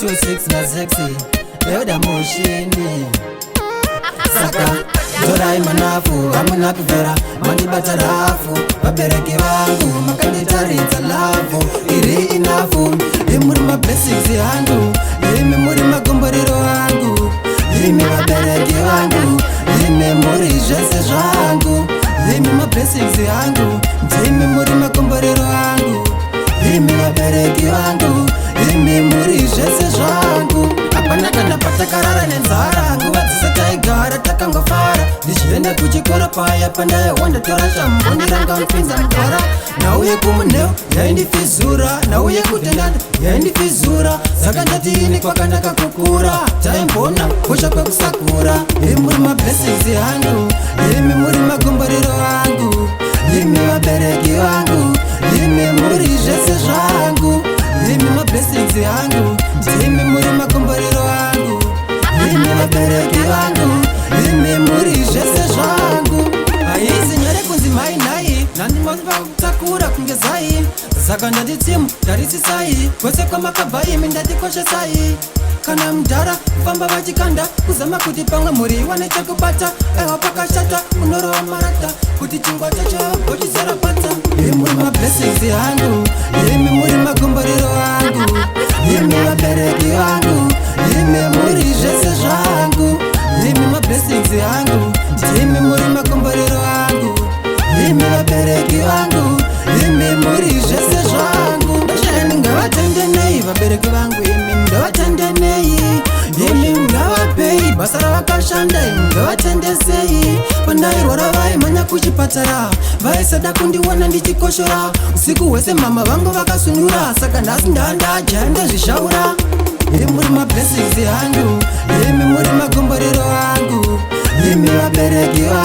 26 na sexy yoda mushini saka zorai manafu hamuna kuvera mandibata rafu vabereki vangu makanditaridza lavu iri inafu imuri mablessings yangu imi muri magomborero angu imi vabereki vangu imi muri zvese zvangu imi mablessings yangu ndimi muri magomborero angu imi vabereki vangu imi muri zvese zvangu hapana kana patakarara nenzara nguva dzise taigara takangofara ndichienda kuchikora paya pandaiwanda tora shamboni ranga nopinza mugwara nauye kumunheo yaindifizura nauye kutendanda yaindifizura saka ndatini kwakanaka kukura taimbona kosha kwekusakura imi muri mablessings yangu imi muri magomborero angu imi vabereki vangu imi muri zvese zvangu imi mablessings yangu ndimi muri magomborero angu imi vabereki vangu imi muri zvese zvangu haizi nyore kunzi mai nhai nandimava kutakura kunge zai saka ndanditsimu ndarisisai kwese kwamakabva imi ndatikoshesai kana mudhara kufamba vachikanda kuzama kuti pamwe muri wane chekubata ewa pakashata unorova marata kuti chingwa chacho gochizera pata imi muri mablessings yangu imi muri magomborero angu imi vabereki vangu imi muri zvese zvangu imi mablessings yangu ndimi muri magomborero angu imi vabereki vangu imi muri zvese zvangu ndashani ngavatendenei vabereki vangu imi ngavatendenei imi ngavapei basa ravakashanda ngavatendesei pandairwara vaimhanya kuchipatara vaisada kundiwana ndichikoshora usiku hwese mama vangu vakasunura saka nhasi ndandajaya ndezvishaura imi muri mablessings yangu imi muri magomborero angu imi vabereki vangu